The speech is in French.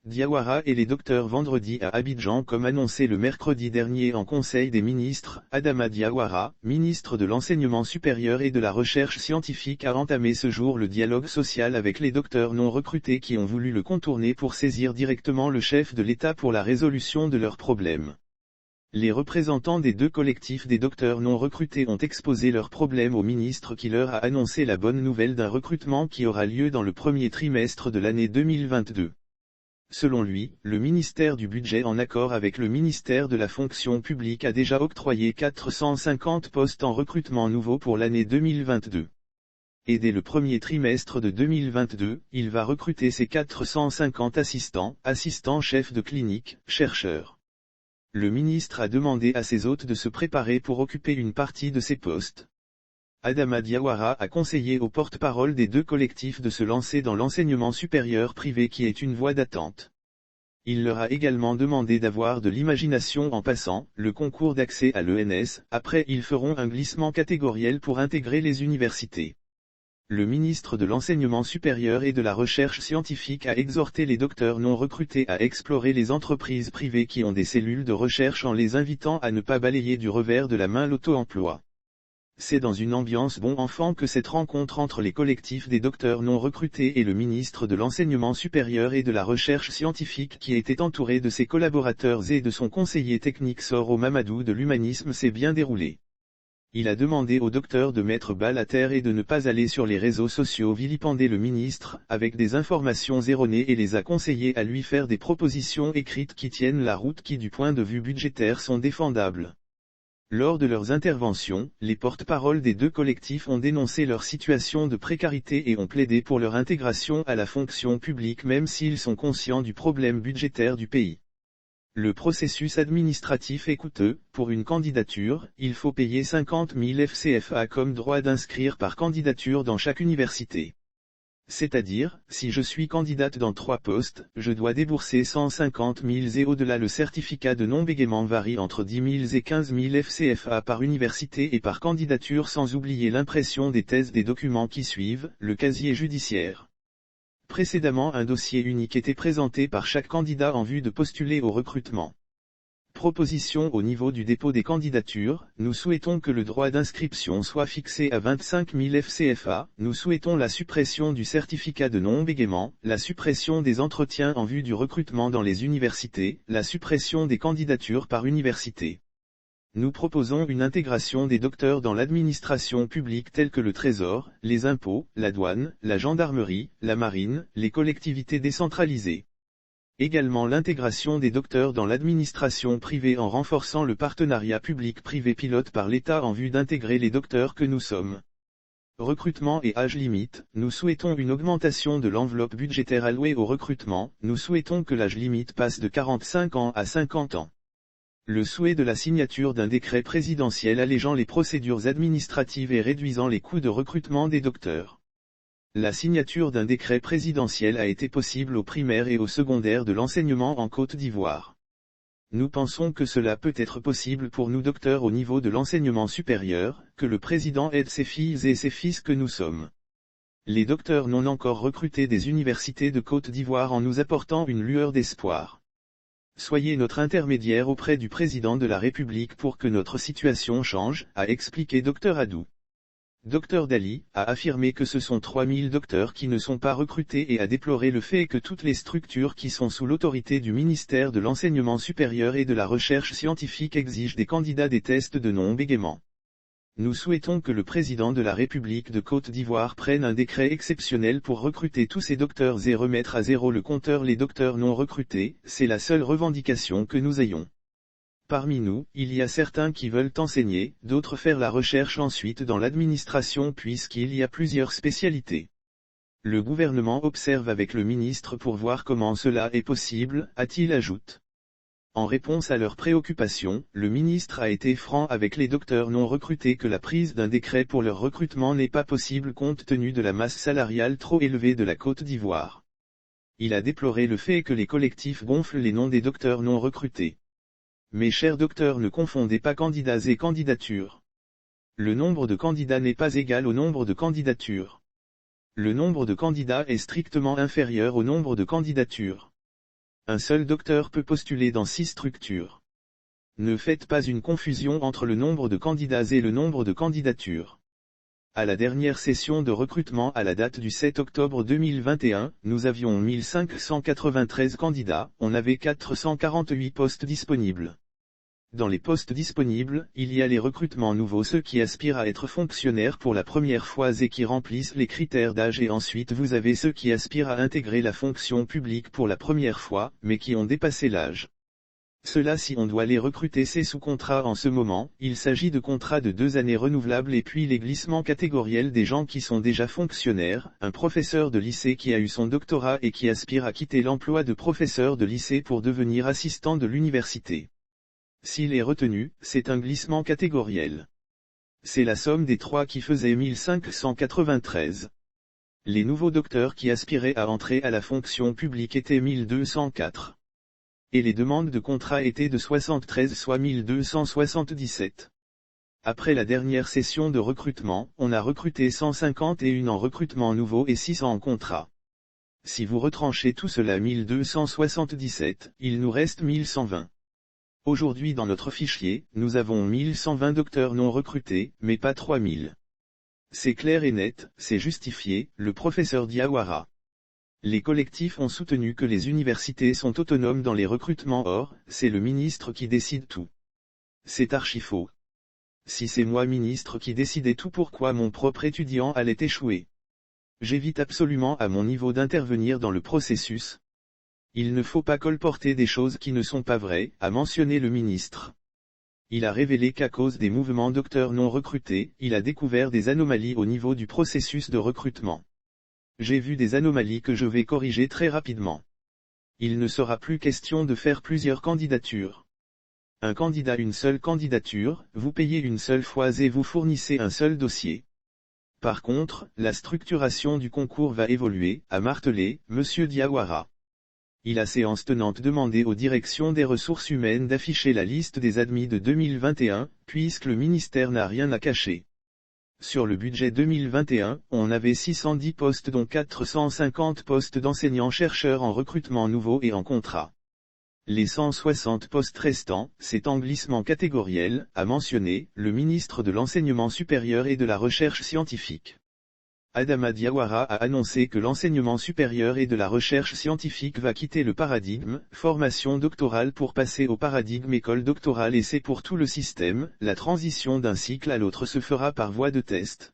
Diawara et les docteurs vendredi à Abidjan comme annoncé le mercredi dernier en Conseil des ministres. Adama Diawara, ministre de l'Enseignement supérieur et de la Recherche scientifique a entamé ce jour le dialogue social avec les docteurs non recrutés qui ont voulu le contourner pour saisir directement le chef de l'État pour la résolution de leurs problèmes. Les représentants des deux collectifs des docteurs non recrutés ont exposé leurs problèmes au ministre qui leur a annoncé la bonne nouvelle d'un recrutement qui aura lieu dans le premier trimestre de l'année 2022. Selon lui, le ministère du Budget en accord avec le ministère de la Fonction publique a déjà octroyé 450 postes en recrutement nouveau pour l'année 2022. Et dès le premier trimestre de 2022, il va recruter ses 450 assistants chefs de clinique, chercheurs. Le ministre a demandé à ses hôtes de se préparer pour occuper une partie de ces postes. Adama Diawara a conseillé aux porte-parole des deux collectifs de se lancer dans l'enseignement supérieur privé qui est une voie d'attente. Il leur a également demandé d'avoir de l'imagination en passant le concours d'accès à l'ENS, après ils feront un glissement catégoriel pour intégrer les universités. Le ministre de l'Enseignement supérieur et de la Recherche scientifique a exhorté les docteurs non recrutés à explorer les entreprises privées qui ont des cellules de recherche en les invitant à ne pas balayer du revers de la main l'auto-emploi. C'est dans une ambiance bon enfant que cette rencontre entre les collectifs des docteurs non recrutés et le ministre de l'Enseignement supérieur et de la Recherche scientifique qui était entouré de ses collaborateurs et de son conseiller technique Soro Mamadou de l'humanisme s'est bien déroulée. Il a demandé aux docteurs de mettre balle à terre et de ne pas aller sur les réseaux sociaux vilipender le ministre, avec des informations erronées et les a conseillés à lui faire des propositions écrites qui tiennent la route qui du point de vue budgétaire sont défendables. Lors de leurs interventions, les porte-paroles des deux collectifs ont dénoncé leur situation de précarité et ont plaidé pour leur intégration à la fonction publique même s'ils sont conscients du problème budgétaire du pays. Le processus administratif est coûteux. Pour une candidature, il faut payer 50 000 FCFA comme droit d'inscrire par candidature dans chaque université. C'est-à-dire, si je suis candidate dans 3 postes, je dois débourser 150 000 et au-delà le certificat de non-bégaiement varie entre 10 000 et 15 000 FCFA par université et par candidature sans oublier l'impression des thèses des documents qui suivent, le casier judiciaire. Précédemment un dossier unique était présenté par chaque candidat en vue de postuler au recrutement. Proposition au niveau du dépôt des candidatures, nous souhaitons que le droit d'inscription soit fixé à 25 000 FCFA, nous souhaitons la suppression du certificat de non-bégaiement, la suppression des entretiens en vue du recrutement dans les universités, la suppression des candidatures par université. Nous proposons une intégration des docteurs dans l'administration publique telle que le Trésor, les impôts, la douane, la gendarmerie, la marine, les collectivités décentralisées. Également l'intégration des docteurs dans l'administration privée en renforçant le partenariat public-privé pilote par l'État en vue d'intégrer les docteurs que nous sommes. Recrutement et âge limite, nous souhaitons une augmentation de l'enveloppe budgétaire allouée au recrutement, nous souhaitons que l'âge limite passe de 45 ans à 50 ans. Le souhait de la signature d'un décret présidentiel allégeant les procédures administratives et réduisant les coûts de recrutement des docteurs. La signature d'un décret présidentiel a été possible au primaire et au secondaire de l'enseignement en Côte d'Ivoire. Nous pensons que cela peut être possible pour nous docteurs au niveau de l'enseignement supérieur, que le président aide ses filles et ses fils que nous sommes. Les docteurs non encore recrutés des universités de Côte d'Ivoire en nous apportant une lueur d'espoir. Soyez notre intermédiaire auprès du président de la République pour que notre situation change, a expliqué Dr Adou. Dr Dali a affirmé que ce sont 3000 docteurs qui ne sont pas recrutés et a déploré le fait que toutes les structures qui sont sous l'autorité du ministère de l'Enseignement supérieur et de la Recherche scientifique exigent des candidats des tests de non-bégaiement. Nous souhaitons que le président de la République de Côte d'Ivoire prenne un décret exceptionnel pour recruter tous ces docteurs et remettre à zéro le compteur les docteurs non recrutés, c'est la seule revendication que nous ayons. Parmi nous, il y a certains qui veulent enseigner, d'autres faire la recherche ensuite dans l'administration puisqu'il y a plusieurs spécialités. Le gouvernement observe avec le ministre pour voir comment cela est possible, a-t-il ajouté. En réponse à leurs préoccupations, le ministre a été franc avec les docteurs non recrutés que la prise d'un décret pour leur recrutement n'est pas possible compte tenu de la masse salariale trop élevée de la Côte d'Ivoire. Il a déploré le fait que les collectifs gonflent les noms des docteurs non recrutés. Mes chers docteurs, ne confondez pas candidats et candidatures. Le nombre de candidats n'est pas égal au nombre de candidatures. Le nombre de candidats est strictement inférieur au nombre de candidatures. Un seul docteur peut postuler dans 6 structures. Ne faites pas une confusion entre le nombre de candidats et le nombre de candidatures. À la dernière session de recrutement à la date du 7 octobre 2021, nous avions 1593 candidats, on avait 448 postes disponibles. Dans les postes disponibles, il y a les recrutements nouveaux, ceux qui aspirent à être fonctionnaires pour la première fois et qui remplissent les critères d'âge, et ensuite vous avez ceux qui aspirent à intégrer la fonction publique pour la première fois, mais qui ont dépassé l'âge. Cela, si on doit les recruter, c'est sous contrat en ce moment. Il s'agit de contrats de 2 années renouvelables, et puis les glissements catégoriels des gens qui sont déjà fonctionnaires, un professeur de lycée qui a eu son doctorat et qui aspire à quitter l'emploi de professeur de lycée pour devenir assistant de l'université. S'il est retenu, c'est un glissement catégoriel. C'est la somme des 3 qui faisait 1593. Les nouveaux docteurs qui aspiraient à entrer à la fonction publique étaient 1204. Et les demandes de contrat étaient de 73, soit 1277. Après la dernière session de recrutement, on a recruté 151 en recrutement nouveau et 600 en contrat. Si vous retranchez tout cela 1277, il nous reste 1120. Aujourd'hui dans notre fichier, nous avons 1120 docteurs non recrutés, mais pas 3000. C'est clair et net, c'est justifié, le professeur Diawara. Les collectifs ont soutenu que les universités sont autonomes dans les recrutements, or, c'est le ministre qui décide tout. C'est archi faux. Si c'est moi ministre qui décidais tout, pourquoi mon propre étudiant allait échouer? J'évite absolument à mon niveau d'intervenir dans le processus. Il ne faut pas colporter des choses qui ne sont pas vraies, a mentionné le ministre. Il a révélé qu'à cause des mouvements docteurs non recrutés, il a découvert des anomalies au niveau du processus de recrutement. J'ai vu des anomalies que je vais corriger très rapidement. Il ne sera plus question de faire plusieurs candidatures. Un candidat, une seule candidature, vous payez une seule fois et vous fournissez un seul dossier. Par contre, la structuration du concours va évoluer, a martelé M. Diawara. Il a séance tenante demandé aux directions des ressources humaines d'afficher la liste des admis de 2021, puisque le ministère n'a rien à cacher. Sur le budget 2021, on avait 610 postes dont 450 postes d'enseignants-chercheurs en recrutement nouveau et en contrat. Les 160 postes restants, c'est en glissement catégoriel, a mentionné le ministre de l'Enseignement supérieur et de la Recherche scientifique. Adama Diawara a annoncé que l'enseignement supérieur et de la recherche scientifique va quitter le paradigme formation doctorale pour passer au paradigme école doctorale, et c'est pour tout le système, la transition d'un cycle à l'autre se fera par voie de test.